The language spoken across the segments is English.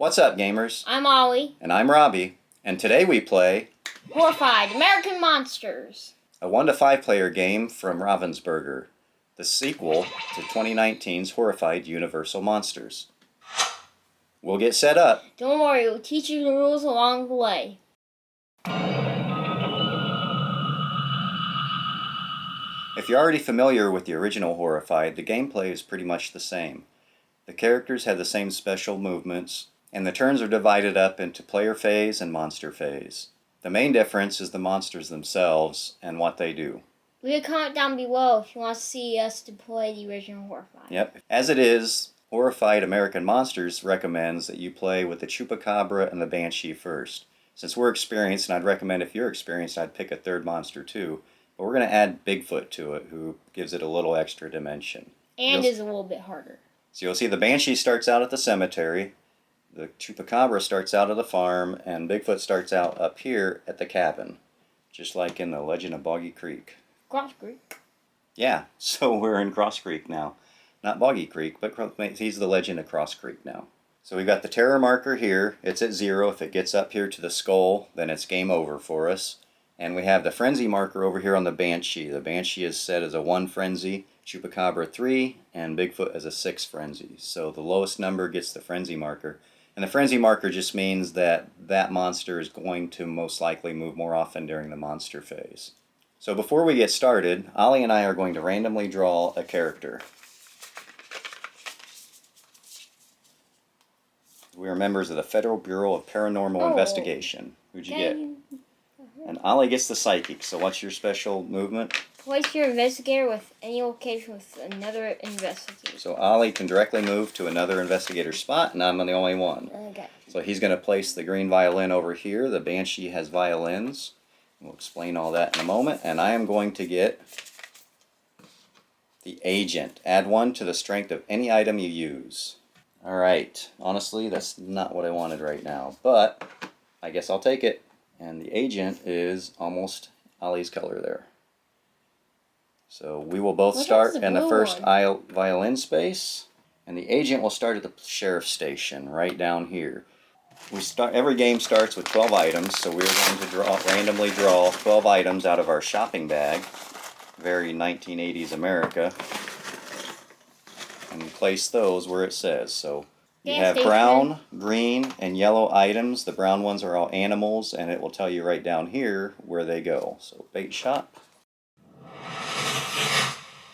What's up, gamers? I'm Ollie. And I'm Robbie. And today we play Horrified, American Monsters. a 1 to 5 player game from Ravensburger, the sequel to 2019's Horrified Universal Monsters. We'll get set up. Don't worry, we'll teach you the rules along the way. If you're already familiar with the original Horrified, the gameplay is pretty much the same. The characters have the same special movements, and the turns are divided up into player phase and monster phase. The main difference is the monsters themselves and what they do. Leave a comment down below if you want to see us to play the original Horrified. Yep. As it is, Horrified American Monsters recommends that you play with the Chupacabra and the Banshee first. Since we're experienced, and I'd recommend if you're experienced, I'd pick a third monster too. But we're going to add Bigfoot to it, who gives it a little extra dimension. And is a little bit harder. So you'll see the Banshee starts out at the cemetery, the Chupacabra starts out at the farm, and Bigfoot starts out up here at the cabin. Just like in the Legend of Boggy Creek. Cross Creek. Yeah, so we're in Cross Creek now. Not Boggy Creek, but he's the Legend of Cross Creek now. So we've got the terror marker here. It's at 0. If it gets up here to the skull, then it's game over for us. And we have the frenzy marker over here on the Banshee. The Banshee is set as a 1 frenzy, Chupacabra 3, and Bigfoot as a 6 frenzy. So the lowest number gets the frenzy marker. And the frenzy marker just means that that monster is going to most likely move more often during the monster phase. So before we get started, Ollie and I are going to randomly draw a character. We are members of the Federal Bureau of Paranormal Investigation. Who'd you get? And Ollie gets the psychic. So what's your special movement? Place your investigator with any location with another investigator. So Ollie can directly move to another investigator spot, and I'm the only one. Okay. So he's going to place the green violin over here. The Banshee has violins. We'll explain all that in a moment. And I am going to get the agent. Add 1 to the strength of any item you use. Alright. Honestly, that's not what I wanted right now. But I guess I'll take it. And the agent is almost Ollie's color there. So we will both start in the first violin space. And the agent will start at the sheriff's station right down here. Every game starts with 12 items, so we're going to randomly draw 12 items out of our shopping bag. Very 1980s America. And place those where it says. So you have brown, green, and yellow items. The brown ones are all animals, and it will tell you right down here where they go. So bait shop.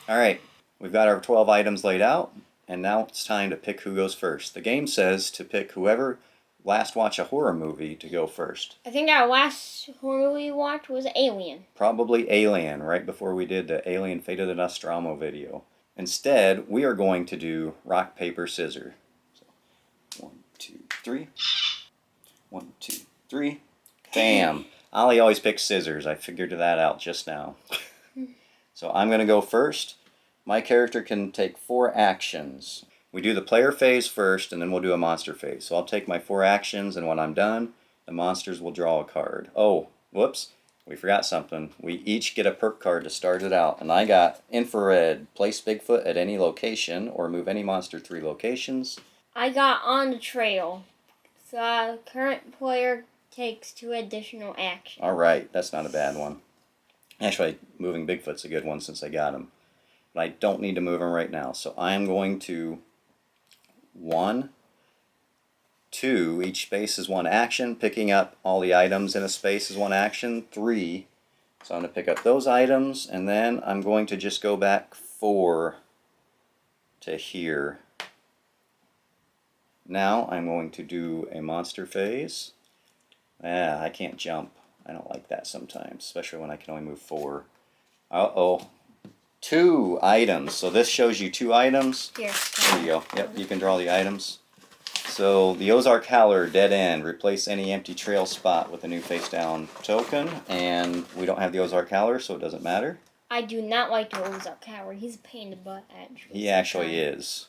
Alright, we've got our 12 items laid out, and now it's time to pick who goes first. The game says to pick whoever last watched a horror movie to go first. I think our last horror movie we watched was Alien. Probably Alien, right before we did the Alien Fate of the Nostromo video. Instead, we are going to do rock, paper, scissors. So, 1, 2, 3. 1, 2, 3. Bam! Ollie always picks scissors. I figured that out just now. So I'm going to go first. My character can take 4 actions. We do the player phase first, and then we'll do a monster phase. So I'll take my 4 actions, and when I'm done, the monsters will draw a card. Oh, whoops. We forgot something. We each get a perk card to start it out. And I got infrared. Place Bigfoot at any location, or move any monster 3 locations. I got on the trail. So the current player takes 2 additional actions. Alright, that's not a bad one. Actually, moving Bigfoot's a good one since I got him. But I don't need to move him right now. So I'm going to 1, 2, each space is 1 action. Picking up all the items in a space is 1 action. 3, so I'm going to pick up those items, and then I'm going to just go back 4 to here. Now I'm going to do a monster phase. I can't jump. I don't like that sometimes, especially when I can only move 4. Uh-oh. 2 items. So this shows you 2 items. Here. There you go. Yep, you can draw the items. So the Ozark Howler, dead end. Replace any empty trail spot with a new face down token. And we don't have the Ozark Howler, so it doesn't matter. I do not like the Ozark Howler. He's a pain in the butt, actually. He actually is.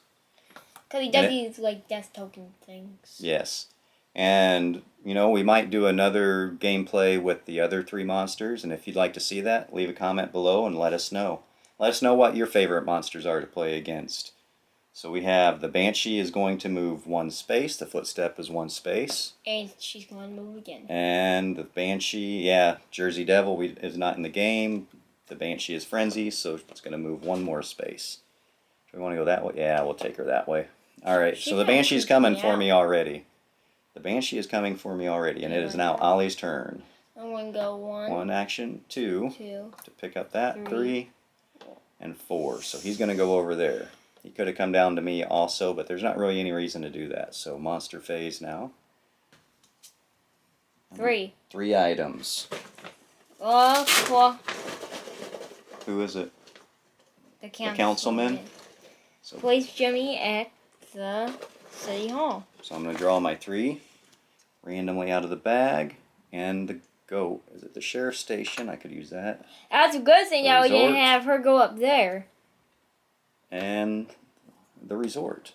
Because he does these, like, death token things. Yes. And, you know, we might do another gameplay with the other 3 monsters. And if you'd like to see that, leave a comment below and let us know. Let us know what your favorite monsters are to play against. So we have the Banshee is going to move 1 space. The footstep is 1 space. And she's going to move again. And the Banshee, yeah, Jersey Devil is not in the game. The Banshee is Frenzy, so it's going to move 1 more space. Do we want to go that way? Yeah, we'll take her that way. Alright, so the Banshee's coming for me already. The Banshee is coming for me already, and it is now Ollie's turn. I'm going to go 1. 1 action, 2 to pick up that, 3 and 4. So he's going to go over there. He could have come down to me also, but there's not really any reason to do that. So monster phase now. 3. 3 items. Oh, cool. Who is it? The councilman. So place Jimmy at the City Hall. So I'm going to draw my 3 randomly out of the bag. And the goat. Is it the sheriff's station? I could use that. That's a good thing that we didn't have her go up there. And the resort.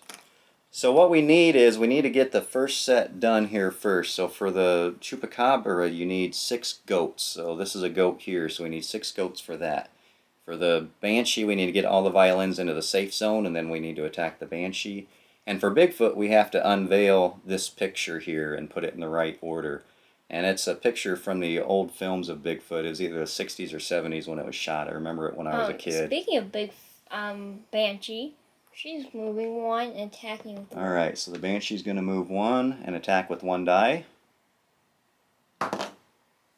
So what we need is we need to get the first set done here first. So for the Chupacabra you need 6 goats. So this is a goat here, so we need 6 goats for that. For the Banshee we need to get all the violins into the safe zone, and then we need to attack the Banshee. And for Bigfoot we have to unveil this picture here and put it in the right order. And it's a picture from the old films of Bigfoot. It was either the 60s or 70s when it was shot. I remember it when I was a kid. Speaking of Banshee, she's moving 1 and attacking with 1. Alright, so the Banshee's going to move 1 and attack with 1 die.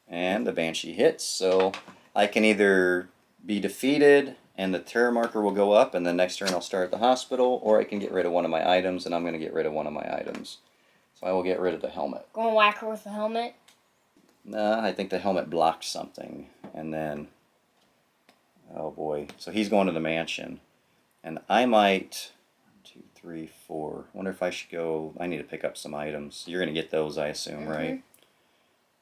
And the Banshee hits, so I can either be defeated and the terror marker will go up and the next turn I'll start at the hospital, or I can get rid of one of my items, and I'm going to get rid of one of my items. So I will get rid of the helmet. Going to whack her with the helmet? Nah, I think the helmet blocked something. And then, oh boy. So he's going to the mansion. And I might, 1, 2, 3, 4. Wonder if I should go, I need to pick up some items. You're going to get those, I assume, right?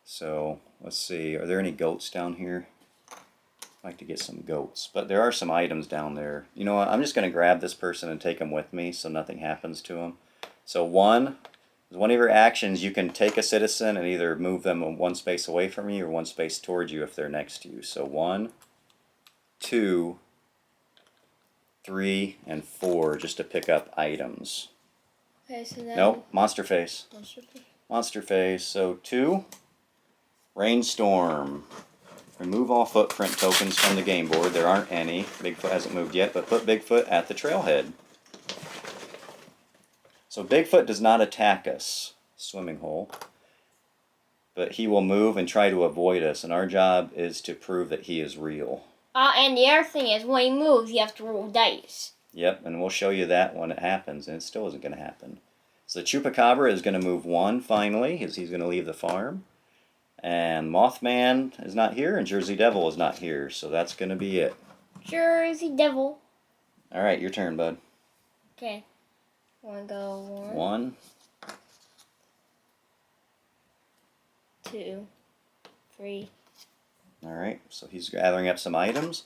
So, let's see. Are there any goats down here? I'd like to get some goats. But there are some items down there. You know what? I'm just going to grab this person and take them with me so nothing happens to them. So 1... As one of your actions, you can take a citizen and either move them 1 space away from you or 1 space towards you if they're next to you. So 1, 2, 3, and 4 just to pick up items. Okay, so now... Nope, monster face. Monster face. So 2, rainstorm. Remove all footprint tokens from the game board. There aren't any. Bigfoot hasn't moved yet, but put Bigfoot at the trailhead. So Bigfoot does not attack us, swimming hole, but he will move and try to avoid us, and our job is to prove that he is real. And the other thing is, when he moves, you have to roll dice. Yep, and we'll show you that when it happens, and it still isn't going to happen. So the Chupacabra is going to move 1 finally, as he's going to leave the farm. And Mothman is not here, and Jersey Devil is not here, so that's going to be it. Jersey Devil. Alright, your turn, bud. Okay. Want to go 1. 1. 2. 3. Alright, so he's gathering up some items.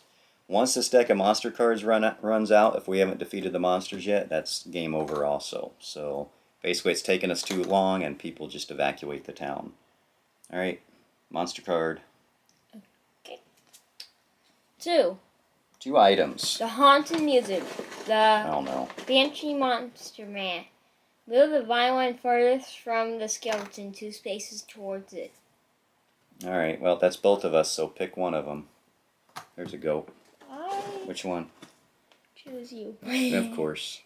Once this deck of monster cards runs out, if we haven't defeated the monsters yet, that's game over also. So basically it's taken us too long and people just evacuate the town. Alright, monster card. Okay. 2. 2 items. The Haunted Music. The Oh no. Banshee Monster Man. Move the violin furthest from the skeleton 2 spaces towards it. Alright, well that's both of us, so pick one of them. There's a goat. Which one? Choose you. Of course.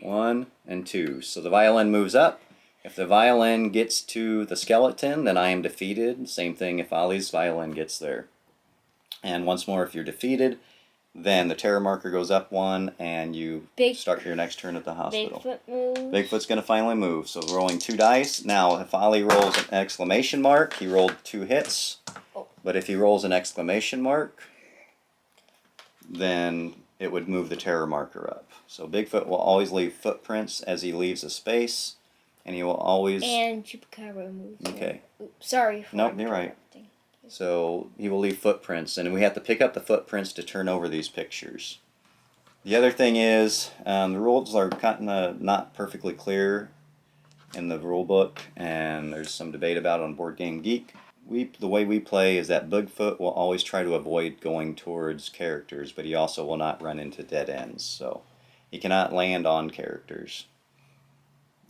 1 and 2. So the violin moves up. If the violin gets to the skeleton, then I am defeated. Same thing if Ollie's violin gets there. And once more, if you're defeated, then the terror marker goes up 1, and you start your next turn at the hospital. Bigfoot moves. Bigfoot's going to finally move. So rolling 2 dice. Now, if Ollie rolls an exclamation mark, he rolled 2 hits. But if he rolls an exclamation mark, then it would move the terror marker up. So Bigfoot will always leave footprints as he leaves a space, and he will always... And Chupacabra moves. Okay. Oops, sorry. Nope, you're right. So he will leave footprints, and we have to pick up the footprints to turn over these pictures. The other thing is, the rules are kind of not perfectly clear in the rule book, and there's some debate about it on Board Game Geek. The way we play is that Bigfoot will always try to avoid going towards characters, but he also will not run into dead ends. So He cannot land on characters.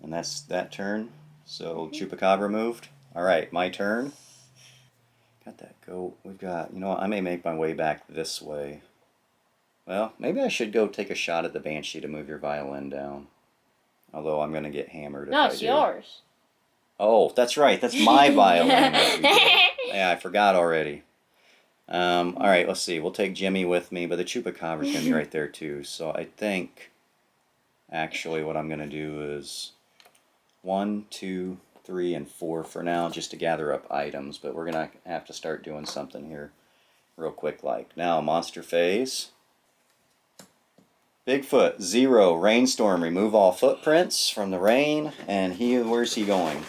And that's that turn. So Chupacabra moved. Alright, my turn. Got that goat. We've got, you know what, I may make my way back this way. Well, maybe I should go take a shot at the Banshee to move your violin down. Although I'm going to get hammered if I do. No, it's yours. Oh, that's right. That's my violin. Yeah, I forgot already. Alright, let's see. We'll take Jimmy with me, but the Chupacabra's going to be right there too. So I think, actually, what I'm going to do is 1, 2, 3, and 4 for now, just to gather up items. But we're going to have to start doing something here real quick like. Now, monster phase. Bigfoot, 0, rainstorm, remove all footprints from the rain, and where's he going?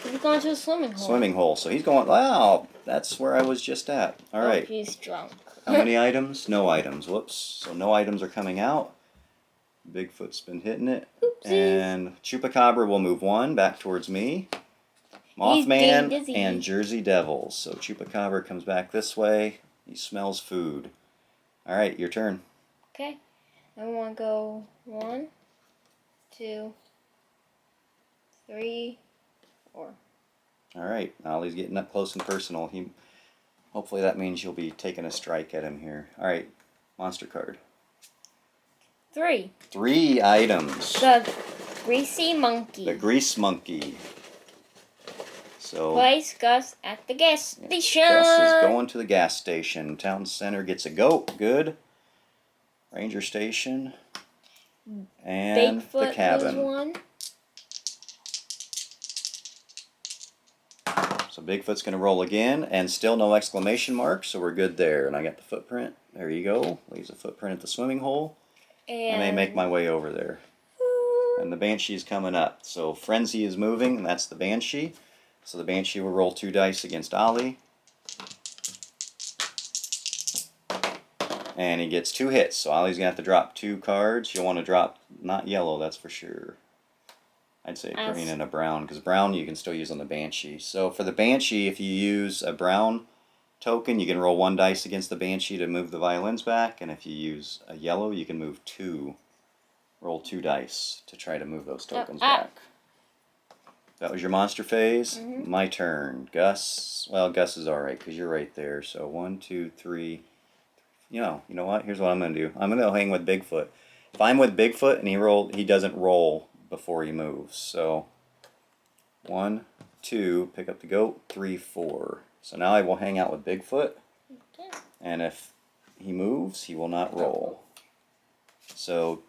He's going to a swimming hole. Swimming hole, so he's going, wow, that's where I was just at. Alright. Oh, he's drunk. How many items? No items, whoops. So no items are coming out. Bigfoot's been hitting it. Oopsies. And Chupacabra will move 1 back towards me. Mothman and Jersey Devils. So Chupacabra comes back this way. He smells food. Alright, your turn. Okay. I want to go 1, 2, 3, 4. Alright, Ollie's getting up close and personal. Hopefully that means you'll be taking a strike at him here. Alright, monster card. 3. 3 items. The greasy monkey. The grease monkey. So Place Gus at the gas station. Gus is going to the gas station. Town center gets a goat. Good. Ranger station. And Bigfoot the cabin. One. So Bigfoot's going to roll again, and still no exclamation mark, so we're good there. And I got the footprint. There you go. Leaves a footprint at the swimming hole. And I may make my way over there. And the Banshee's coming up. So Frenzy is moving, and that's the Banshee. So the Banshee will roll 2 dice against Ollie. And he gets 2 hits. So Ollie's going to have to drop 2 cards. You'll want to drop, not yellow, that's for sure. I'd say green and a brown, because brown you can still use on the Banshee. So for the Banshee, if you use a brown token, you can roll 1 dice against the Banshee to move the violins back. And if you use a yellow, you can move 2. Roll 2 dice to try to move those tokens back. That was your monster phase. My turn. Gus. Well, Gus is alright because you're right there. So 1, 2, 3. You know what? Here's what I'm going to do. I'm going to hang with Bigfoot. If I'm with Bigfoot and he doesn't roll before he moves. So 1, 2, pick up the goat. 3, 4. So now I will hang out with Bigfoot. Okay. And if he moves, he will not roll. So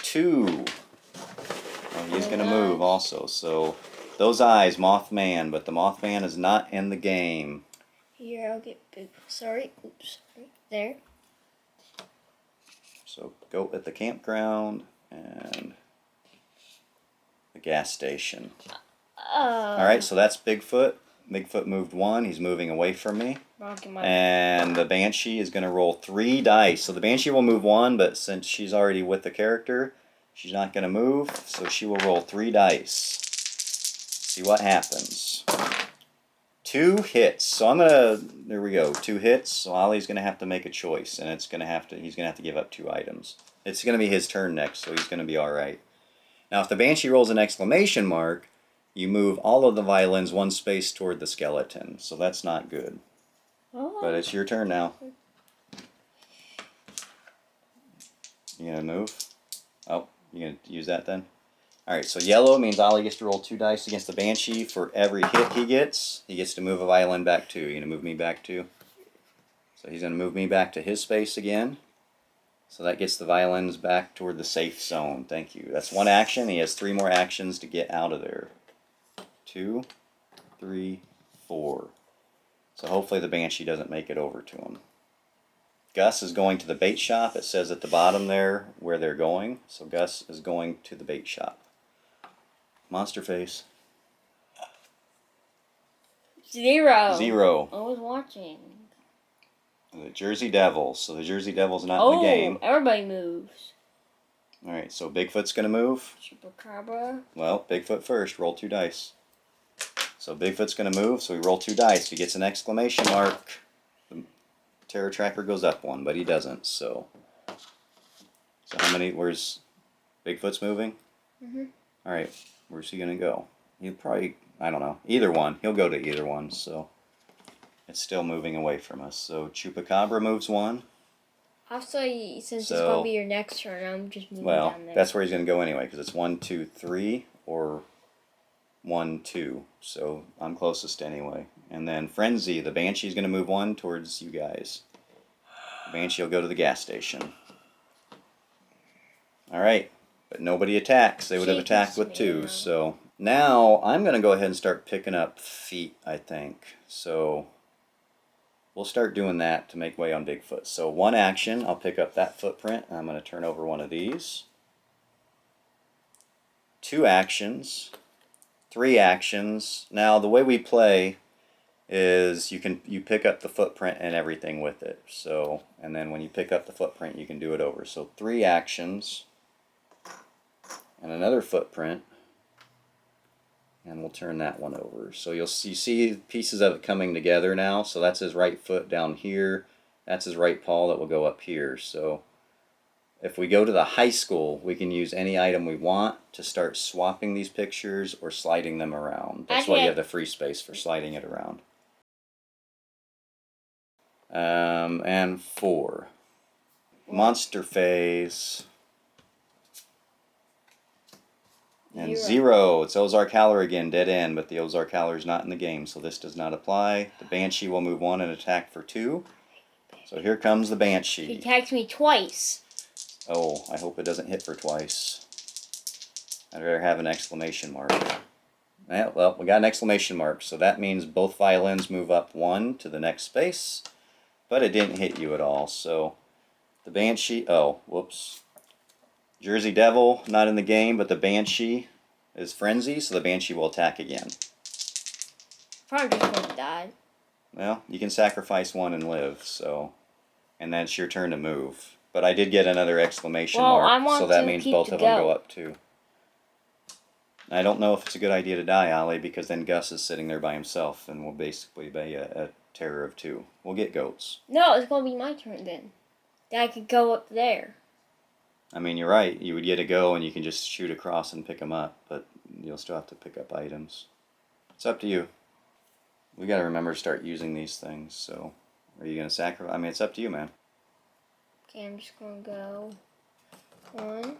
2. Well, he's going to move also. So those eyes, Mothman, but the Mothman is not in the game. Here, I'll get big. Sorry. Oops. There. So goat at the campground and the gas station. Alright, so that's Bigfoot. Bigfoot moved 1. He's moving away from me. And the Banshee is going to roll 3 dice. So the Banshee will move 1, but since she's already with the character, she's not going to move. So she will roll 3 dice. See what happens. 2 hits. So I'm going to, there we go, 2 hits. So Ollie's going to have to make a choice. And he's going to have to give up 2 items. It's going to be his turn next, so he's going to be alright. Now if the Banshee rolls an exclamation mark, you move all of the violins 1 space toward the skeleton. So that's not good. Oh. But it's your turn now. You going to move? Oh, you going to use that then? Alright, so yellow means Ollie gets to roll 2 dice against the Banshee. For every hit he gets to move a violin back 2. You going to move me back 2? So he's going to move me back to his space again. So that gets the violins back toward the safe zone. Thank you. That's 1 action. He has 3 more actions to get out of there. 2, 3, 4. So hopefully the Banshee doesn't make it over to him. Gus is going to the bait shop. It says at the bottom there where they're going. So Gus is going to the bait shop. Monster face. 0. 0. I was watching. The Jersey Devils. So the Jersey Devils not in the game. Everybody moves. Alright, so Bigfoot's going to move. Chupacabra. Well, Bigfoot first. Roll 2 dice. So Bigfoot's going to move, so he rolled 2 dice. He gets an exclamation mark. The terror tracker goes up 1, but he doesn't, so how many, where's Bigfoot's moving? Mm-hmm. Alright, where's he gonna go? He'll probably, I don't know, either one. He'll go to either one, so it's still moving away from us. So Chupacabra moves one. Also, since it's going to be your next turn, I'm just moving down there. That's where he's gonna go anyway, because it's 1, 2, 3, or 1, 2. So I'm closest anyway. And then Frenzy, the Banshee's gonna move one towards you guys. The Banshee will go to the gas station. Alright, but nobody attacks. They would have attacked with 2, so now I'm going to go ahead and start picking up feet, I think. So we'll start doing that to make way on Bigfoot. So one action, I'll pick up that footprint, and I'm going to turn over one of these. 2 actions. 3 actions. Now the way we play is you pick up the footprint and everything with it. So, and then when you pick up the footprint, you can do it over. So 3 actions. And another footprint, and we'll turn that one over. So you see pieces of it coming together now. So that's his right foot down here. That's his right paw that will go up here. So if we go to the high school, we can use any item we want to start swapping these pictures or sliding them around. That's why you have the free space for sliding it around. And 4. Monster phase. And 0. It's Ozark Howler again, dead end, but the Ozark Howler is not in the game, so this does not apply. The Banshee will move 1 and attack for 2. So here comes the Banshee. He attacked me twice. Oh, I hope it doesn't hit for twice. I'd rather have an exclamation mark. Yeah, well, we got an exclamation mark, so that means both violins move up 1 to the next space, but it didn't hit you at all, so the Banshee, oh, whoops. Jersey Devil, not in the game, but the Banshee is Frenzy, so the Banshee will attack again. Probably just going to die. Well, you can sacrifice 1 and live, so... And then it's your turn to move. But I did get another exclamation mark, so that means both of them go up too. I don't know if it's a good idea to die, Ollie, because then Gus is sitting there by himself, and will basically be a terror of 2. We'll get goats. No, it's going to be my turn then. Then I could go up there. I mean, you're right. You would get a go and you can just shoot across and pick them up, but you'll still have to pick up items. It's up to you. We got to remember to start using these things, so are you going to sacrifice? I mean, it's up to you, man. Okay, I'm just going to go 1,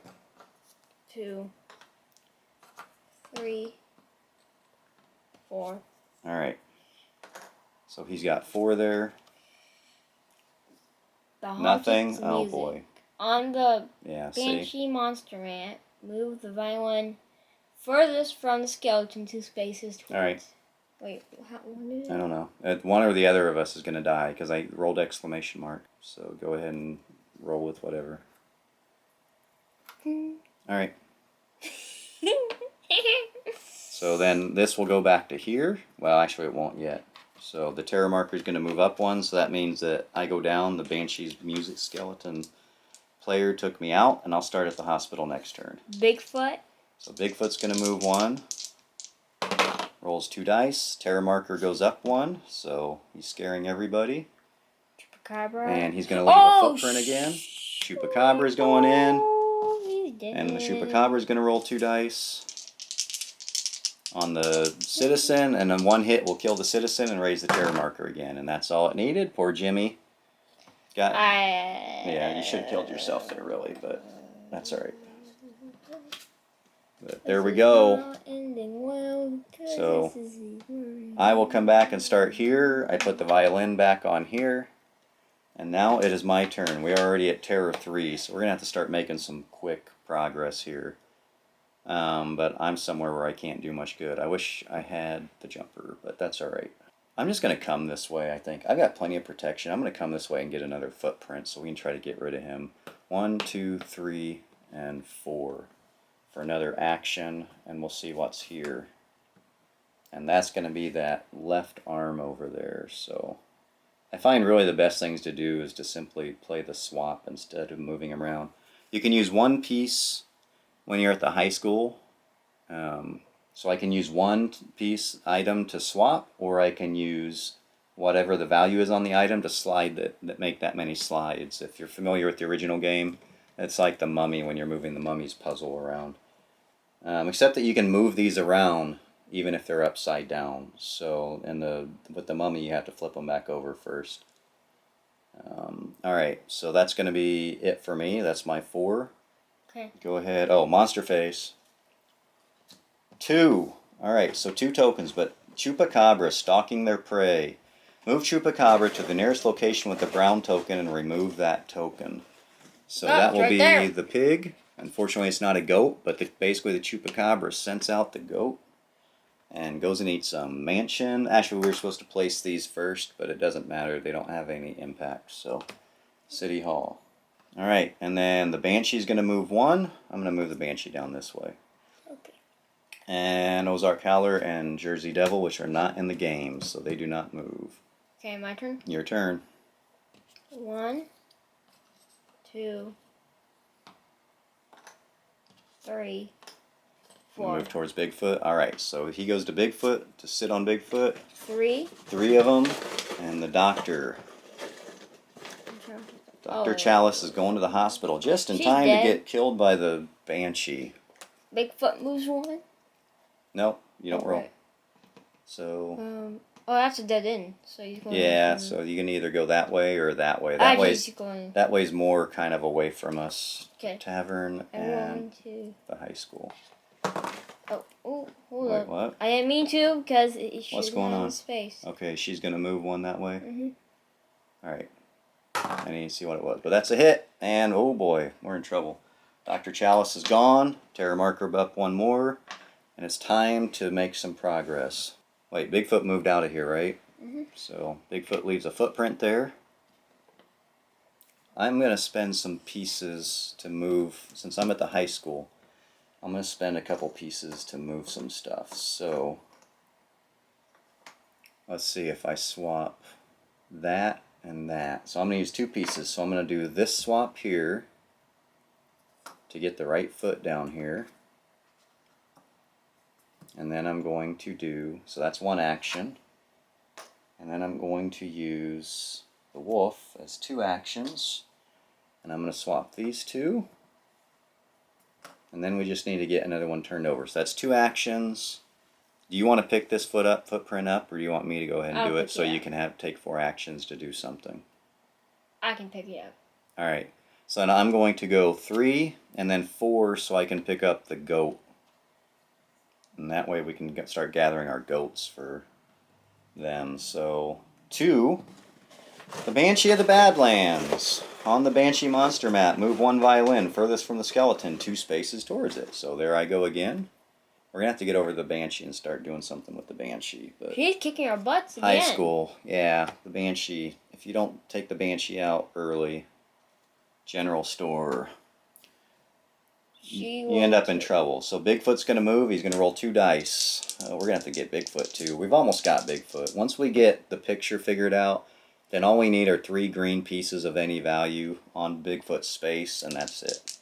2, 3, 4. Alright. So he's got 4 there. Nothing? Oh boy. On the Banshee monster ant, move the violin furthest from the skeleton 2 spaces towards. Alright. Wait, what is it? I don't know. One or the other of us is going to die because I rolled exclamation mark. So go ahead and roll with whatever. Alright. So then this will go back to here. Well, actually it won't yet. So the terror marker is going to move up 1, so that means that I go down, the Banshee's music skeleton player took me out, and I'll start at the hospital next turn. Bigfoot. So Bigfoot's going to move 1. Rolls 2 dice. Terror marker goes up 1, so he's scaring everybody. Chupacabra. And he's going to leave a footprint again. Chupacabra's going in. He's And the Chupacabra's going to roll 2 dice on the citizen, and then 1 hit will kill the citizen and raise the terror marker again. And that's all it needed. Poor Jimmy. Yeah, you should have killed yourself there, really, but that's alright. But there we go. So I will come back and start here. I put the violin back on here. And now it is my turn. We are already at Terror 3, so we're going to have to start making some quick progress here. But I'm somewhere where I can't do much good. I wish I had the jumper, but that's alright. I'm just going to come this way, I think. I've got plenty of protection. I'm going to come this way and get another footprint so we can try to get rid of him. 1, 2, 3, and 4 for another action, and we'll see what's here. And that's going to be that left arm over there. So I find really the best things to do is to simply play the swap instead of moving around. You can use 1 piece when you're at the high school. So I can use 1 piece item to swap, or I can use whatever the value is on the item to slide that make that many slides. If you're familiar with the original game, It's like the mummy when you're moving the mummy's puzzle around. Except that you can move these around even if they're upside down. So, with the mummy, you have to flip them back over first. Alright, so that's going to be it for me. That's my 4. Okay. Go ahead. Oh, monster face. 2. Alright, so 2 tokens, but Chupacabra stalking their prey. Move Chupacabra to the nearest location with the brown token and remove that token. So that will right be there. the pig. Unfortunately, it's not a goat, but basically the Chupacabra scents out the goat and goes and eats some. Mansion. Actually, we were supposed to place these first, but it doesn't matter. They don't have any impact. So, City Hall. Alright, and then the Banshee's going to move 1. I'm going to move the Banshee down this way. Okay. And Ozark Howler and Jersey Devil, which are not in the game, so they do not move. Okay, my turn. Your turn. 1, 2, 3, 4. Move towards Bigfoot. Alright, so he goes to Bigfoot to sit on Bigfoot. 3. 3 of them. And the doctor. Dr. Chalice is going to the hospital just in time to get killed by the Banshee. Bigfoot moves 1? Nope, you don't roll. Right. So. Oh, that's a dead end. So you can. Yeah, so you can either go that way or that way. That way's more kind of away from us. Okay. Tavern and the high school. Oh, hold Wait, up. what? I didn't mean to because it should What's going on? Space. Okay, she's gonna move 1 that way. Mm-hmm. All right. I need to see what it was, but that's a hit. And oh boy, we're in trouble. Dr. Chalice is gone. Terror marker up 1 more, and it's time to make some progress. Wait, Bigfoot moved out of here, right? Mm-hmm. So Bigfoot leaves a footprint there. I'm going to spend some pieces to move, since I'm at the high school, I'm going to spend a couple pieces to move some stuff. So let's see if I swap that and that. So I'm going to use 2 pieces. So I'm going to do this swap here to get the right foot down here. And then I'm going to do, so that's 1 action. And then I'm going to use the wolf as 2 actions. And I'm going to swap these 2. And then we just need to get another one turned over. So that's 2 actions. Do you want to pick this footprint up, or do you want me to go ahead and do it so you can take 4 actions to do something? I can pick it up. Alright. So now I'm going to go 3 and then 4 so I can pick up the goat. And that way we can start gathering our goats for them. So 2, the Banshee of the Badlands. On the Banshee monster map, move 1 violin furthest from the skeleton, 2 spaces towards it. So there I go again. We're going to have to get over the Banshee and start doing something with the Banshee. But she's kicking our butts again. High school, yeah, the Banshee. If you don't take the Banshee out early, general store, you end up in trouble. So Bigfoot's going to move. He's going to roll 2 dice. We're going to have to get Bigfoot too. We've almost got Bigfoot. Once we get the picture figured out, then all we need are 3 green pieces of any value on Bigfoot's space, and that's it.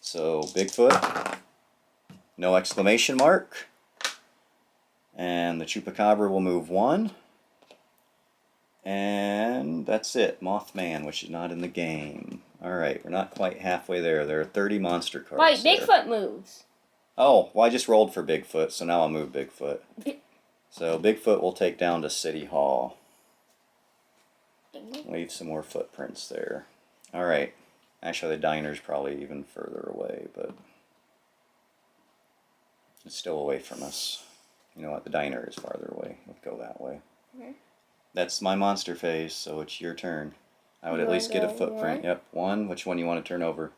So Bigfoot, no exclamation mark. And the Chupacabra will move 1. And that's it. Mothman, which is not in the game. Alright, we're not quite halfway there. There are 30 monster cards. Wait, Bigfoot moves. Oh, well I just rolled for Bigfoot, so now I'll move Bigfoot. So Bigfoot will take down to City Hall. Leave some more footprints there. Alright. Actually, the diner's probably even further away, but it's still away from us. You know what? The diner is farther away. Let's go that way. Okay. That's my monster phase, so it's your turn. I would at least get a footprint. 1? Yep, 1. Which one you want to turn over?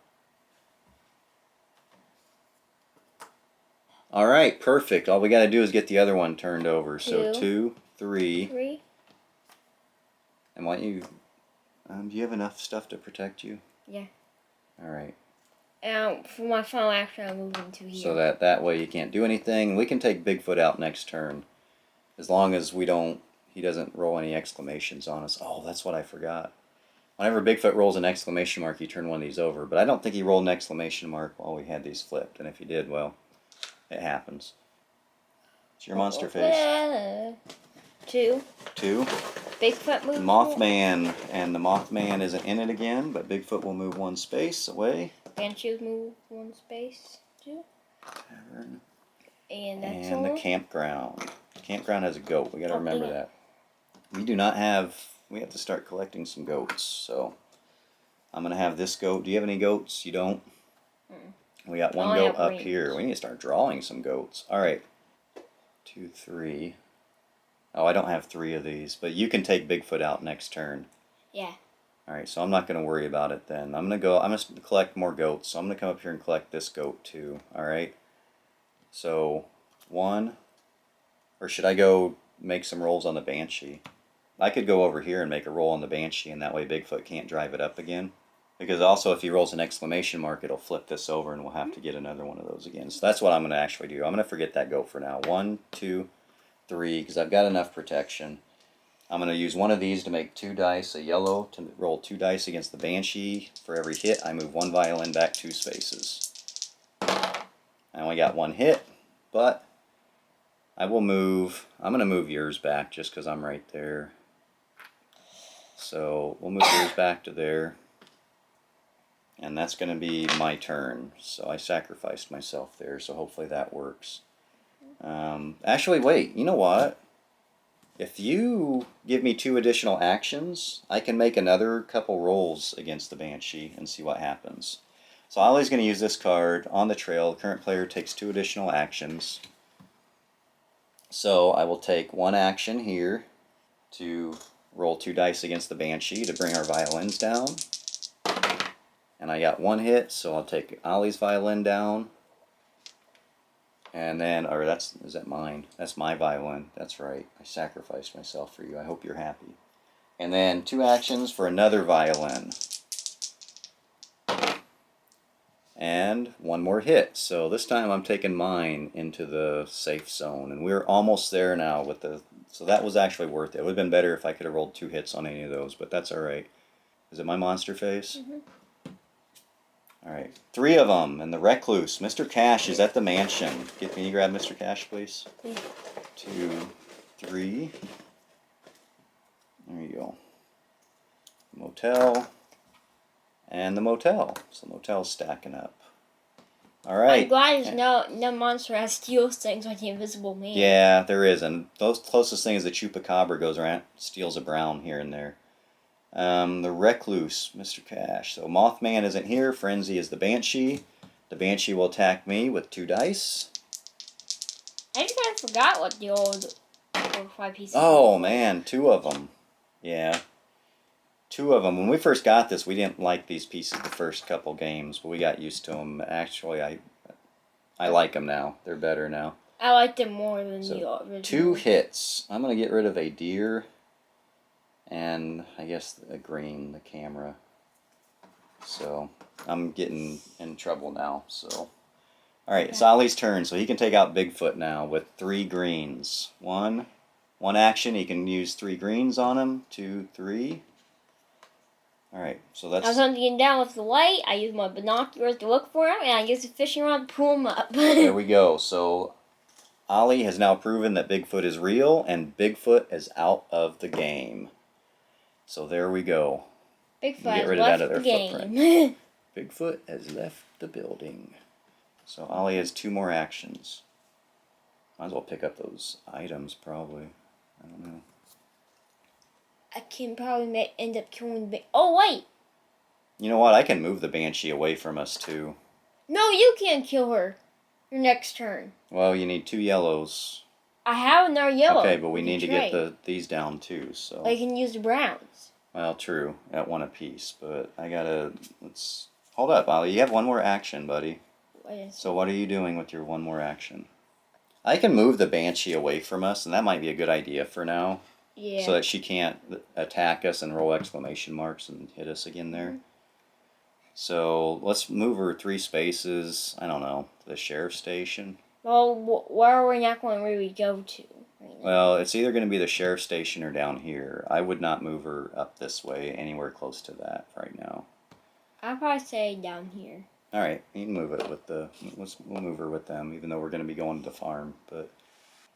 Alright, perfect. All we got to do is get the other one turned over. So 2, 3. 3. And why don't you... do you have enough stuff to protect you? Yeah. Alright. For my final action, I'm moving to here. So that way you can't do anything. We can take Bigfoot out next turn. As long as he doesn't roll any exclamations on us. Oh, that's what I forgot. Whenever Bigfoot rolls an exclamation mark, you turn one of these over. But I don't think he rolled an exclamation mark while we had these flipped. And if he did, well, it happens. It's your monster face. 2. 2. Bigfoot move? Mothman, and the Mothman isn't in it again, but Bigfoot will move one space away. Banshee move one space too. Tavern. And that's And the campground. The campground has a goat. We got to remember that. We do not have. We have to start collecting some goats. So I'm gonna have this goat. Do you have any goats? You don't. We got one goat up here. We need to start drawing some goats. All right. 2, 3. Oh, I don't have 3 of these, but you can take Bigfoot out next turn. Yeah. All right, so I'm not going to worry about it then. I'm going to collect more goats, so I'm going to come up here and collect this goat too. All right. So 1, or should I go make some rolls on the Banshee? I could go over here and make a roll on the Banshee, and that way Bigfoot can't drive it up again. Because also if he rolls an exclamation mark, it'll flip this over and we'll have to get another one of those again. So that's what I'm going to actually do. I'm going to forget that goat for now. 1, 2, 3, because I've got enough protection. I'm going to use one of these to make 2 dice, a yellow, to roll 2 dice against the Banshee. For every hit, I move 1 violin back 2 spaces. I only got 1 hit, but I'm going to move yours back just because I'm right there. So we'll move yours back to there. And that's going to be my turn. So I sacrificed myself there, so hopefully that works. Actually, wait, you know what? If you give me 2 additional actions, I can make another couple rolls against the Banshee and see what happens. So Ollie's going to use this card on the trail. The current player takes 2 additional actions. So I will take 1 action here to roll 2 dice against the Banshee to bring our violins down. And I got 1 hit, so I'll take Ollie's violin down. And then, is that mine? That's my violin. That's right. I sacrificed myself for you. I hope you're happy. And then 2 actions for another violin. And 1 more hit. So this time I'm taking mine into the safe zone. And we're almost there now with the... So that was actually worth it. It would have been better if I could have rolled 2 hits on any of those, but that's alright. Is it my monster face? Mm-hmm. Alright, 3 of them, and the Recluse. Mr. Cash is at the mansion. Can you grab Mr. Cash, please? 2, 3. There you go. Motel. And the motel. So the motel's stacking up. Alright. I'm glad there's no monster that steals things like the Invisible Man. Yeah, there is, and the closest thing is the Chupacabra goes around, steals a brown here and there. The Recluse, Mr. Cash. So Mothman isn't here. Frenzy is the Banshee. The Banshee will attack me with 2 dice. I just kind of forgot what the old 4 or 5 pieces Oh, man. 2 of them. Yeah. 2 of them. When we first got this, we didn't like these pieces the first couple games, but we got used to them. Actually, I like them now. They're better now. I like them more than the original. 2 hits. I'm going to get rid of a deer. And I guess a green, the camera. So I'm getting in trouble now. So, all right, it's Ollie's turn. So he can take out Bigfoot now with 3 greens. 1 action. He can use 3 greens on him. 2, 3. All right, so that's. I was hunting him down with the light. I used my binoculars to look for him, and I used a fishing rod to pull him up. There we go. So Ollie has now proven that Bigfoot is real, and Bigfoot is out of the game. So there we go. Bigfoot has left the game. Bigfoot has left the building. So Ollie has 2 more actions. Might as well pick up those items, probably. I don't know. I can probably end up killing the... Oh, wait! You know what? I can move the Banshee away from us, too. No, you can't kill her. Your next turn. Well, you need 2 yellows. I have another yellow. Okay, but we need to get these down, too, so... I can use the browns. Well, true. At 1 apiece, but I gotta... Hold up, Ollie. You have 1 more action, buddy. So what are you doing with your 1 more action? I can move the Banshee away from us, and that might be a good idea for now. Yeah. So that she can't attack us and roll exclamation marks and hit us again there. Mm-hmm. So let's move her 3 spaces, I don't know, to the sheriff's station. Well, where are we not going to really go to? Right now? Well, it's either going to be the sheriff's station or down here. I would not move her up this way, anywhere close to that right now. I'd probably say down here. All right, you can move it with we'll move her with them, even though we're going to be going to the farm.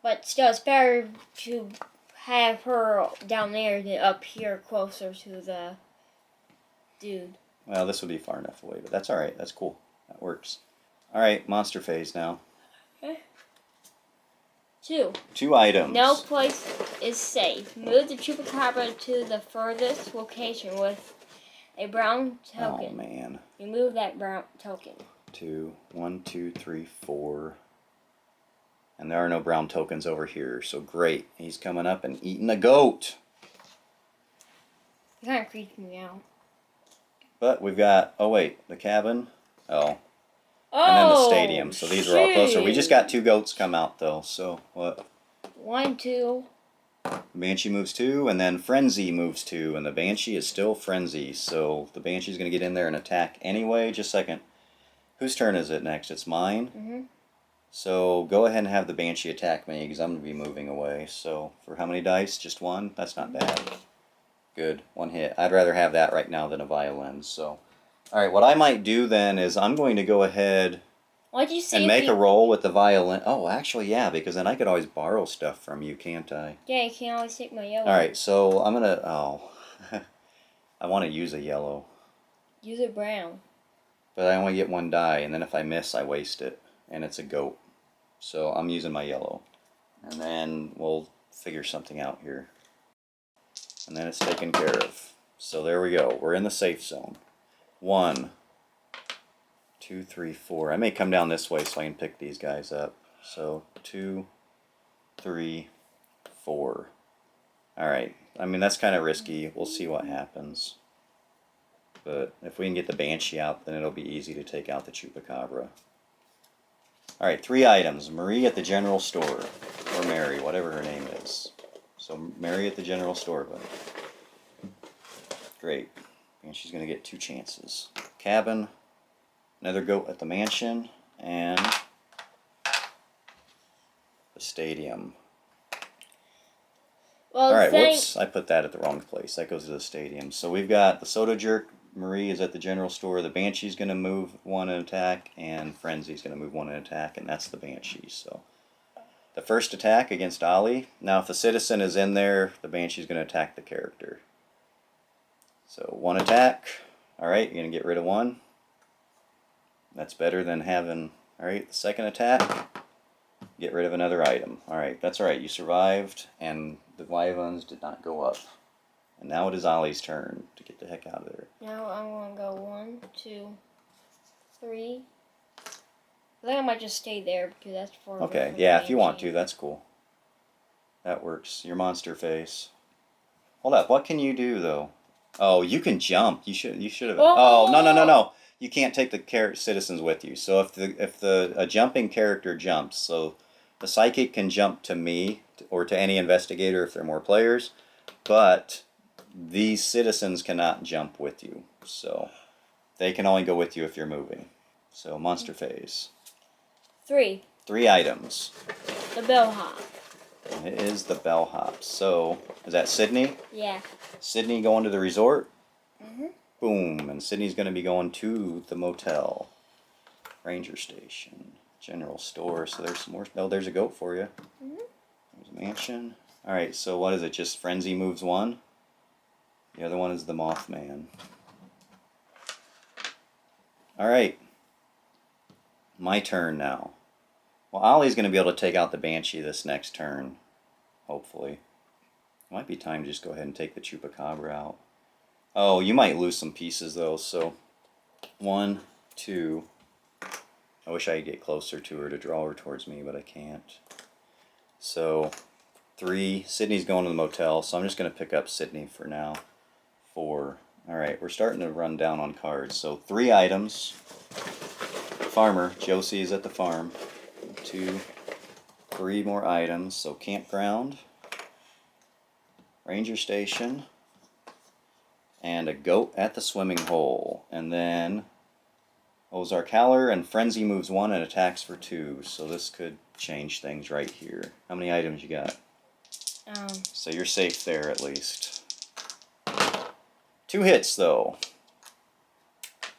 But still, it's better to have her down there than up here closer to the dude. Well, this would be far enough away, but that's alright. That's cool. That works. Alright, monster phase now. Okay. 2 items. No place is safe. Move the Chupacabra to the furthest location with a brown token. Oh, man. You move that brown token. 2, 1, 2, 3, 4. And there are no brown tokens over here, so great. He's coming up and eating a goat. It kind of creeps me out. But we've got, oh wait, the cabin. Oh. Oh, and then the stadium. So these are all closer. We shoot. just got 2 goats come out though. So what? 1, 2. Banshee moves 2, and then Frenzy moves 2, and the Banshee is still Frenzy. So the Banshee's going to get in there and attack anyway. Just a second. Whose turn is it next? It's mine. Mm-hmm. So go ahead and have the Banshee attack me because I'm going to be moving away. So for how many dice? Just 1? That's not bad. Good. 1 hit. I'd rather have that right now than a Violinist. So. Alright, what I might do then is I'm going to go ahead and make a roll with the violin. Oh, actually, yeah, because then I could always borrow stuff from you, can't I? Yeah, you can always take my yellow. Alright, so I'm going to... Oh. I want to use a yellow. Use a brown. But I only get 1 die, and then if I miss, I waste it. And it's a goat. So I'm using my yellow. And then we'll figure something out here. And then it's taken care of. So there we go. We're in the safe zone. 1, 2, 3, 4. I may come down this way so I can pick these guys up. So 2, 3, 4. Alright. I mean, that's kind of risky. We'll see what happens. But if we can get the Banshee out, then it'll be easy to take out the Chupacabra. Alright, 3 items. Marie at the general store. Or Mary, whatever her name is. So Mary at the general store, but great. And she's going to get 2 chances. Cabin, another goat at the mansion, and the stadium. Well, alright, whoops, I put that at the wrong place. That goes to the stadium. So we've got the Soda Jerk, Marie is at the general store, the Banshee's going to move 1 and attack, and Frenzy's going to move 1 and attack, and that's the Banshee. So the first attack against Ollie. Now if the citizen is in there, the Banshee's going to attack the character. So 1 attack. Alright, you're going to get rid of 1. That's better than having... Alright, the second attack. Get rid of another item. Alright, that's alright. You survived, and the Wyverns did not go up. And now it is Ollie's turn to get the heck out of there. Now I'm going to go 1, 2, 3. I think I might just stay there because that's for... Okay, yeah, if you want to, that's cool. That works. Your monster face. Hold up, what can you do, though? Oh, you can jump. You should have. Oh, no. You can't take the citizens with you. So if a jumping character jumps, so the psychic can jump to me or to any investigator if there are more players, but these citizens cannot jump with you. So they can only go with you if you're moving. So monster phase. 3. 3 items. The bellhop. It is the bellhop. So is that Sydney? Yeah. Sydney going to the resort? Mm-hmm. Boom. And Sydney's going to be going to the motel. Ranger station. General store. So there's some more. Oh, there's a goat for you. Mm-hmm. There's a mansion. Alright, so what is it? Just Frenzy moves 1? The other one is the Mothman. Alright. My turn now. Well, Ollie's going to be able to take out the Banshee this next turn. Hopefully. It might be time to just go ahead and take the Chupacabra out. Oh, you might lose some pieces though, so 1, 2. I wish I could get closer to her to draw her towards me, but I can't. So 3. Sydney's going to the motel, so I'm just going to pick up Sydney for now. 4. Alright, we're starting to run down on cards. So 3 items. Farmer, Josie is at the farm. 2, 3 more items. So campground, ranger station, and a goat at the swimming hole. And then Ozark Howler and Frenzy moves 1 and attacks for 2. So this could change things right here. How many items you got? So you're safe there at least. 2 hits though.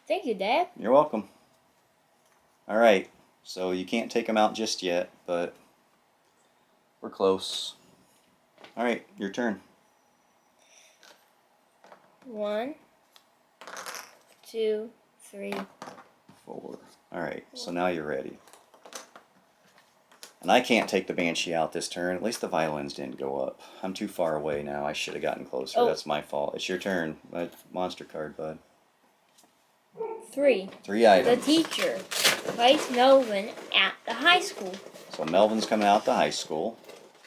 Thank you, Dad. You're welcome. Alright, so you can't take them out just yet, but we're close. Alright, your turn. 1, 2, 3, 4. Alright, so now you're ready. And I can't take the Banshee out this turn. At least the violins didn't go up. I'm too far away now. I should have gotten closer. Oh. That's my fault. It's your turn. Monster card, bud. 3. 3 items. The teacher. Place Melvin at the high school. So Melvin's coming out the high school.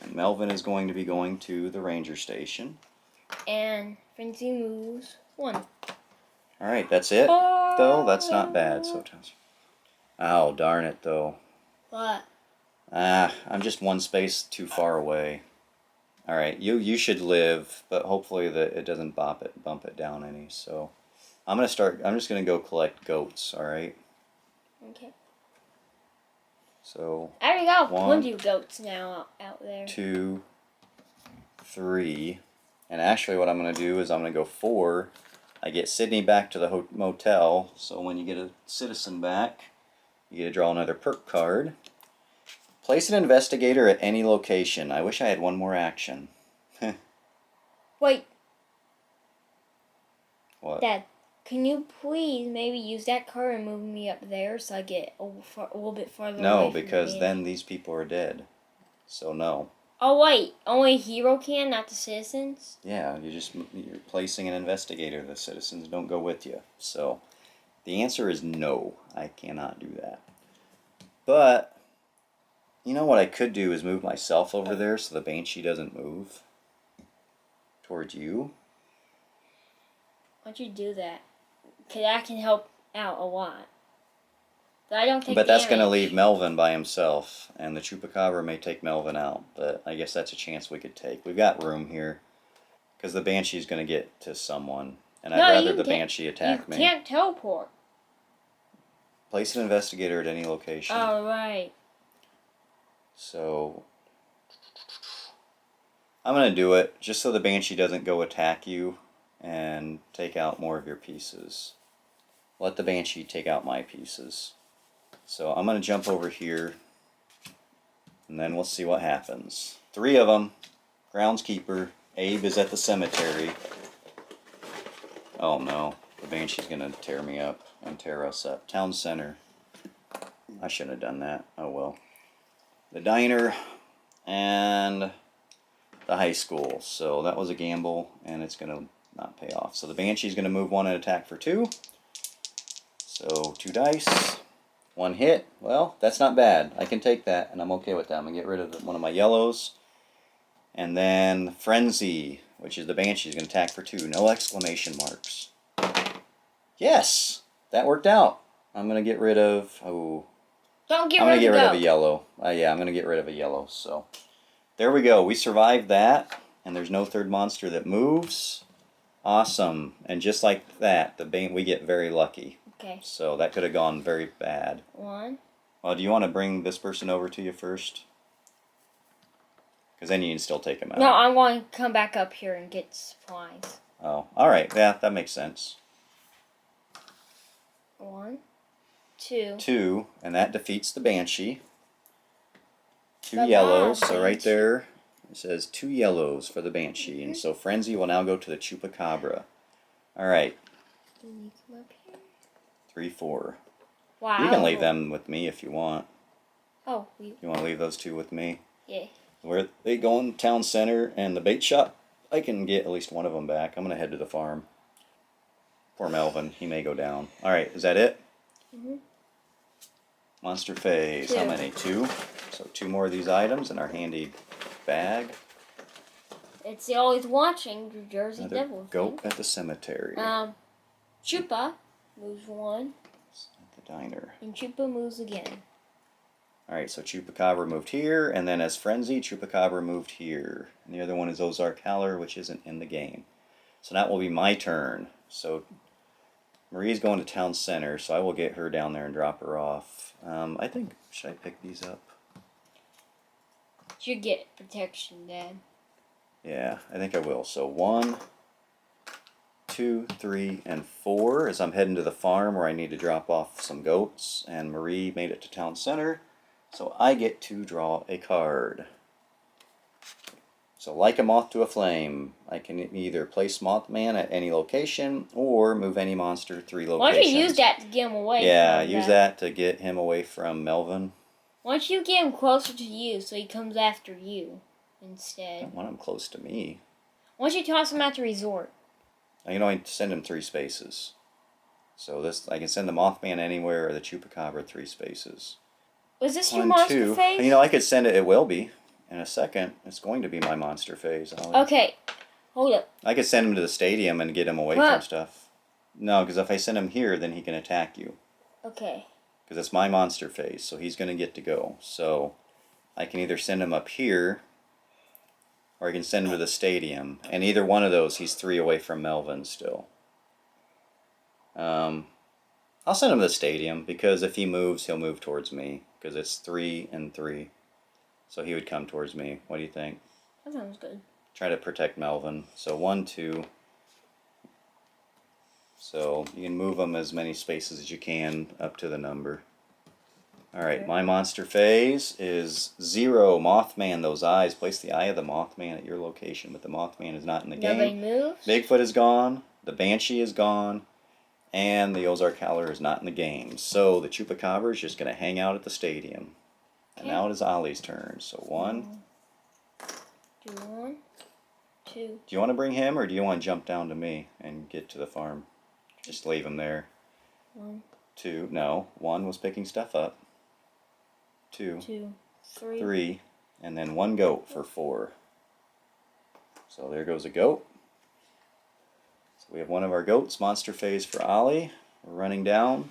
And Melvin is going to be going to the ranger station. And Frenzy moves 1. Alright, that's it. Though, that's not bad. So, oh, darn it, though. What? I'm just one space too far away. Alright, you should live, but hopefully that it doesn't bump it down any. So I'm just gonna go collect goats, alright? Okay. So There we go. 1, 20 goats now out there. 2, 3. And actually what I'm gonna do is I'm gonna go 4. I get Sydney back to the motel, so when you get a citizen back, you get to draw another perk card. Place an investigator at any location. I wish I had one more action. Wait. What? Dad, can you please maybe use that card and move me up there so I get a little bit farther away No, from because the then these people are dead. So no. Oh wait, only a hero can, not the citizens? Yeah, you're placing an investigator. The citizens don't go with you. So the answer is no. I cannot do that. But you know what I could do is move myself over there so the Banshee doesn't move towards you. Why don't you do that? Because that can help out a lot. But I don't take But that's going to damage. leave Melvin by himself, and the Chupacabra may take Melvin out. But I guess that's a chance we could take. We've got room here because the Banshee's going to get to someone, and I'd rather the Banshee attack me. You can't teleport. Place an investigator at any location. Oh, right. So I'm going to do it just so the Banshee doesn't go attack you and take out more of your pieces. Let the Banshee take out my pieces. So I'm going to jump over here and then we'll see what happens. 3 of them. Groundskeeper. Abe is at the cemetery. Oh no. The Banshee's going to tear me up and tear us up. Town center. I shouldn't have done that. Oh well. The diner and the high school. So that was a gamble and it's going to not pay off. So the Banshee's going to move 1 and attack for 2. So 2 dice. 1 hit. Well, that's not bad. I can take that and I'm okay with that. I'm going to get rid of one of my yellows. And then Frenzy, which is the Banshee's going to attack for 2. No exclamation marks. Yes! That worked out. I'm going to get rid of... Oh... Don't get I'm rid going to of get rid of a yellow. Yeah, I'm going to get rid of a yellow. So there we go. We survived that. And there's no third monster that moves. Awesome. And just like that, we get very lucky. Okay. So that could have gone very bad. 1. Well, do you want to bring this person over to you first? Because then you can still take him out. No, I'm going to come back up here and get supplies. Oh, alright. Yeah, that makes sense. 1, 2. 2, and that defeats the Banshee. 2 The yellows, bad so right Banshee. there it says 2 yellows for the Banshee. And so Frenzy will now go to the Chupacabra. Alright, Can you come up here? 3, 4. Wow. You can leave them with me if you want. Oh, You want to leave those 2 with me? yeah. Where they go in town center and the bait shop, I can get at least one of them back. I'm going to head to the farm. Poor Melvin, he may go down. Alright, is that it? Mhm. Monster phase. 2. How many? 2? So 2 more of these items in our handy bag. It's the Always Watching New Jersey Another Devil goat thing. at the cemetery. Chupa moves 1, At the diner. and Chupa moves again. Alright, so Chupacabra moved here, and then as Frenzy, Chupacabra moved here. And the other one is Ozark Howler, which isn't in the game. So that will be my turn. So Marie's going to town center, so I will get her down there and drop her off. I think, should I pick these up? You get protection, Dad. Yeah, I think I will. So 1, 2, 3, and 4 as I'm heading to the farm where I need to drop off some goats. And Marie made it to town center, so I get to draw a card. So like a moth to a flame, I can either place Mothman at any location or move any monster 3 locations. Why don't you use that to get him away Yeah, from use that to get him away from Melvin. Why don't you get him closer to you so he comes after you instead? I don't want him close to me. Why don't you toss him at the resort? I can only send him 3 spaces. So this, I can send the Mothman anywhere or the Chupacabra 3 spaces. Was this 1, your monster 2. phase? You know, I could send it, it will be. In a second, it's going to be my monster phase. Okay, hold up. I could send him to the stadium and get him away from stuff. No, because if I send him here, then he can attack you. Okay. Because it's my monster phase, so he's going to get to go. So I can either send him up here, or I can send him to the stadium. And either one of those, he's 3 away from Melvin still. I'll send him to the stadium, because if he moves, he'll move towards me. Because it's 3 and 3. So he would come towards me. What do you think? That sounds good. Try to protect Melvin. So 1, 2. So you can move them as many spaces as you can up to the number. Alright, my monster phase is 0. Mothman, those eyes. Place the eye of the Mothman at your location, but the Mothman is not in the game. Nobody moves? Bigfoot is gone. The Banshee is gone. And the Ozark Howler is not in the game. So the Chupacabra is just going to hang out at the stadium. And now it is Ollie's turn. So 1. Do 1, 2. Do you want to bring him, or do you want to jump down to me and get to the farm? Just leave him there. 1. 2. No. 1 was picking stuff up. 2. 3. 3. And then 1 goat for 4. So there goes a goat. So we have one of our goats. Monster phase for Ollie. We're running down.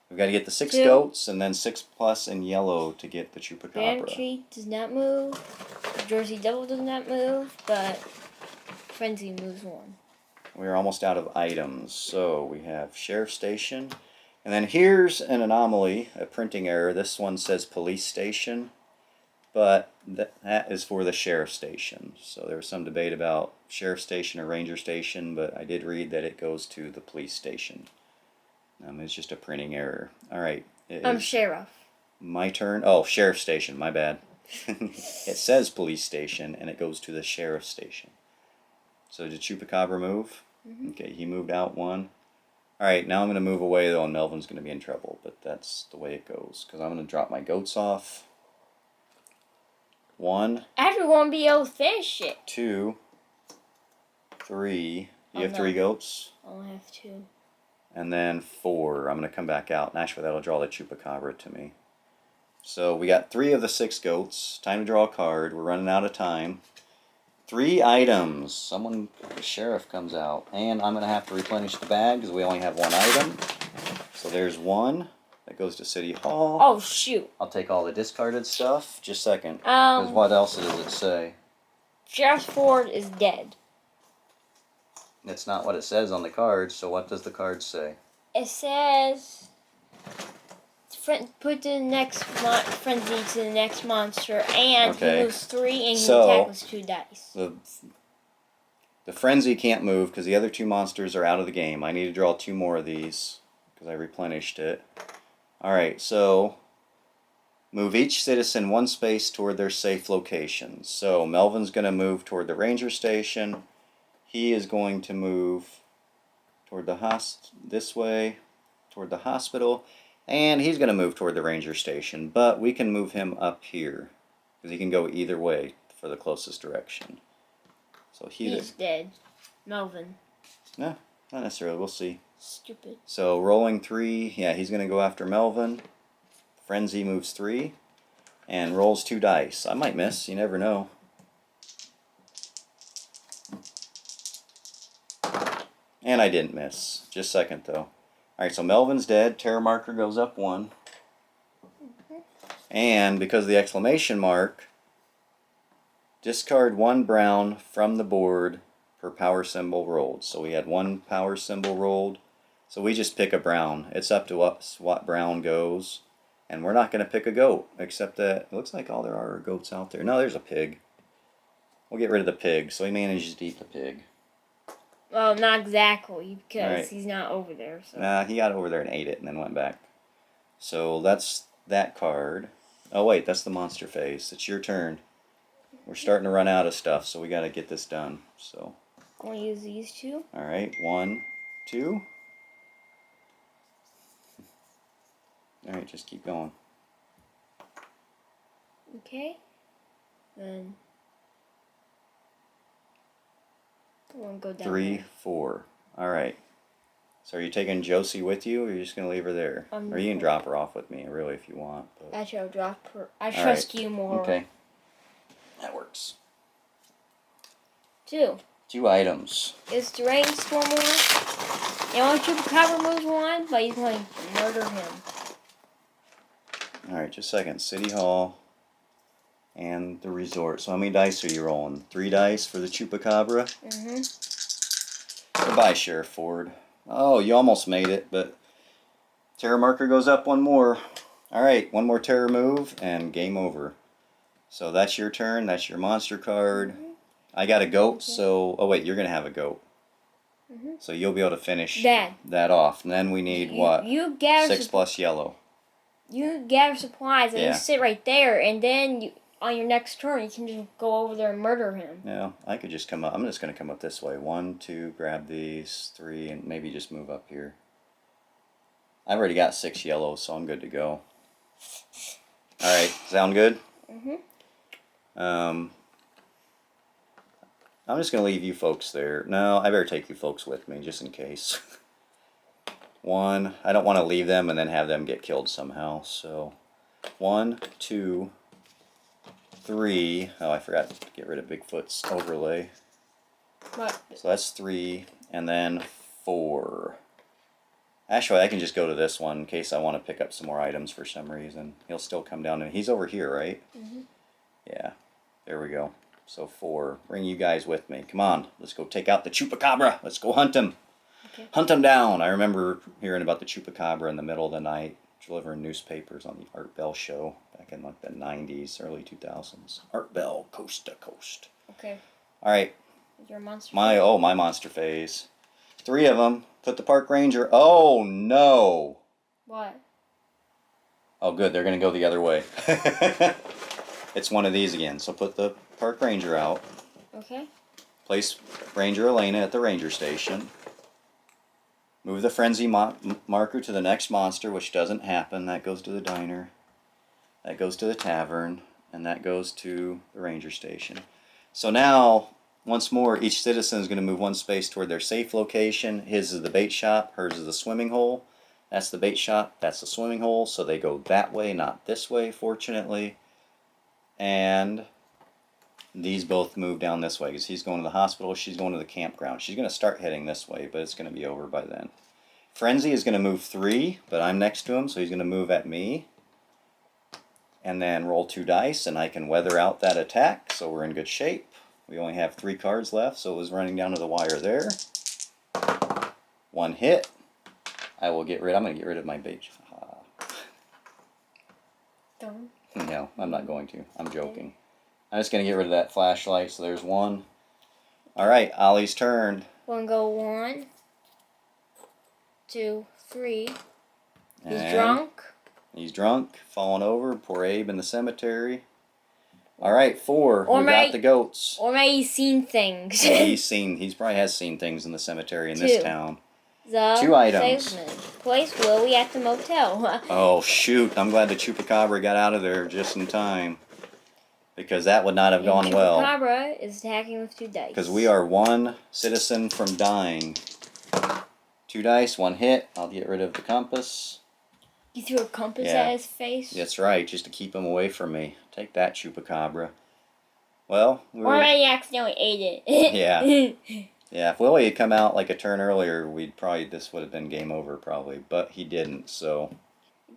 We've got to get the 6 goats and then 6 plus in yellow to get the Chupacabra. Banshee does not move. Jersey Devil does not move, but Frenzy moves 1. We're almost out of items. So we have Sheriff Station. And then here's an anomaly, a printing error. This one says Police Station, but that is for the Sheriff Station. So there was some debate about Sheriff Station or Ranger Station, but I did read that it goes to the Police Station. It's just a printing error. Alright. I'm Sheriff. My turn. Oh, Sheriff Station. My bad. It says Police Station, and it goes to the Sheriff Station. So did Chupacabra move? Mm-hmm. Okay, he moved out 1. Alright, now I'm going to move away, though, and Melvin's going to be in trouble. But that's the way it goes. Because I'm going to drop my goats off. 1. Everyone won't be able to finish it. 2. 3. You have 3 goats? I only have 2. And then 4. I'm going to come back out. And actually, that'll draw the Chupacabra to me. So we got 3 of the 6 goats. Time to draw a card. We're running out of time. 3 items. The sheriff comes out. And I'm going to have to replenish the bag because we only have 1 item. So there's 1. That goes to City Hall. Oh, shoot. I'll take all the discarded stuff. Just a second. Because what else does it say? Sheriff Ford is dead. That's not what it says on the card, so what does the card say? It says put the next frenzy to the next monster, and he moves 3 and he tackles 2 dice. The frenzy can't move because the other 2 monsters are out of the game. I need to draw 2 more of these because I replenished it. Alright, so move each citizen 1 space toward their safe location. So Melvin's going to move toward the ranger station. He is going to move toward this way, toward the hospital, and he's going to move toward the ranger station, but we can move him up here, because he can go either way for the closest direction. So he's dead. Melvin. No, not necessarily, we'll see. Stupid. So rolling 3, yeah, he's going to go after Melvin. Frenzy moves 3, and rolls 2 dice. I might miss, you never know. And I didn't miss. Just a second, though. Alright, so Melvin's dead. Terror marker goes up 1. And because of the exclamation mark, discard 1 brown from the board per power symbol rolled. So we had 1 power symbol rolled. So we just pick a brown. It's up to us what brown goes. And we're not going to pick a goat, except that it looks like all there are goats out there. No, there's a pig. We'll get rid of the pig. So he manages to eat the pig. Well, not exactly, because he's not over there. So. Nah, he got over there and ate it and then went back. So that's that card. Oh, wait, that's the monster phase. It's your turn. we're starting to run out of stuff, so we got to get this done. So I'm going to use these two. all right, 1, 2. All right, just keep going. Okay. Then I'm going to go down 3, there. 4. All right. So are you taking Josie with you, or are you just going to leave her there? Or you can drop her off with me, really, if you want. But... Actually, I'll drop her. I trust you more. Okay. That works. 2. 2 items. It's the rainstorm one. The only Chupacabra moves one, but he's going to murder him. Alright, just a second. City Hall and the resort. So how many dice are you rolling? 3 dice for the Chupacabra? Mm-hmm. Goodbye, Sheriff Ford. Oh, you almost made it, but terror marker goes up one more. Alright, one more terror move and game over. So that's your turn. That's your monster card. Mm-hmm. I got a goat, so... Oh, wait, you're going to have a goat. Mm-hmm. So you'll be able to finish that off. And then we need what? You gather 6 plus yellow. You gather supplies and you sit right there, and then on your next turn you can just go over there and murder him. Yeah, I could just come up. I'm just going to come up this way. 1, 2, grab these, 3, and maybe just move up here. I've already got 6 yellows, so I'm good to go. Alright, sound good? Mm-hmm. I'm just going to leave you folks there. No, I better take you folks with me, just in case. 1, I don't want to leave them and then have them get killed somehow. So, 1, 2, 3. Oh, I forgot to get rid of Bigfoot's overlay. What? So that's 3, and then 4. Actually, I can just go to this one in case I want to pick up some more items for some reason. He'll still come down to me. He's over here, right? Mm-hmm. Yeah, there we go. So 4. Bring you guys with me. Come on, let's go take out the Chupacabra. Let's go hunt him. Okay. Hunt him down. I remember hearing about the Chupacabra in the middle of the night, delivering newspapers on the Art Bell show back in like the 90s, early 2000s. Art Bell, coast to coast. Okay. All right. Your monster. My monster phase. 3 of them. Put the park ranger. Oh no. What? Oh good. They're gonna go the other way. It's one of these again. So put the park ranger out. Okay. Place Ranger Elena at the ranger station. Move the frenzy marker to the next monster, which doesn't happen. That goes to the diner. That goes to the tavern. And that goes to the ranger station. So now, once more, each citizen is going to move 1 space toward their safe location. His is the bait shop. Hers is the swimming hole. That's the bait shop. That's the swimming hole. So they go that way, not this way, fortunately. And these both move down this way because he's going to the hospital, she's going to the campground. She's going to start heading this way, but it's going to be over by then. Frenzy is going to move 3, but I'm next to him, so he's going to move at me. And then roll 2 dice, and I can weather out that attack, so we're in good shape. We only have 3 cards left, so it was running down to the wire there. 1 hit. I'm going to get rid of my bait. Don't. No, I'm not going to. I'm joking. I'm just going to get rid of that flashlight, so there's 1. Alright, Ollie's turn. One go 1, 2, 3. He's And drunk. He's drunk, falling over. Poor Abe in the cemetery. Alright, 4. We got the goats. Or maybe he's seen things. He probably has seen things in the cemetery in this town. The 2 items. salesman. Place Willy at the motel. Oh, shoot. I'm glad the Chupacabra got out of there just in time. Because that would not have gone well. Chupacabra is attacking with 2 dice. Because we are 1 citizen from dying. 2 dice, 1 hit. I'll get rid of the compass. You threw a compass at his face? That's right, just to keep him away from me. Take that, Chupacabra. Well, or maybe accidentally ate it. Yeah. Yeah, if Willy had come out like a turn earlier, this would have been game over probably. But he didn't, so...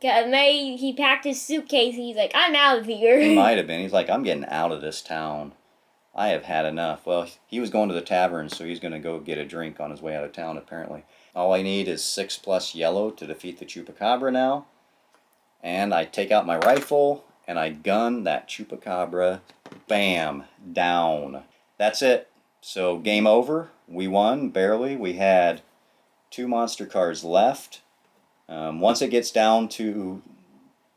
Maybe he packed his suitcase and he's like, I'm out of here. He might have been. He's like, I'm getting out of this town. I have had enough. Well, he was going to the tavern, so he's going to go get a drink on his way out of town, apparently. All I need is 6 plus yellow to defeat the Chupacabra now. And I take out my rifle, and I gun that Chupacabra. Bam. Down. That's it. So, game over. We won, barely. We had 2 monster cards left. Once it gets down to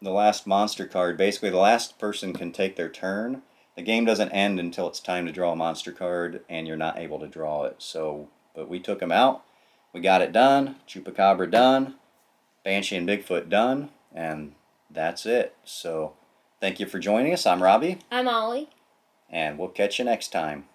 the last monster card, basically the last person can take their turn. the game doesn't end until it's time to draw a monster card and you're not able to draw it. So, but we took them out. We got it done. Chupacabra done. Banshee and Bigfoot done. And that's it. So, thank you for joining us. I'm Robbie. I'm Ollie. And we'll catch you next time.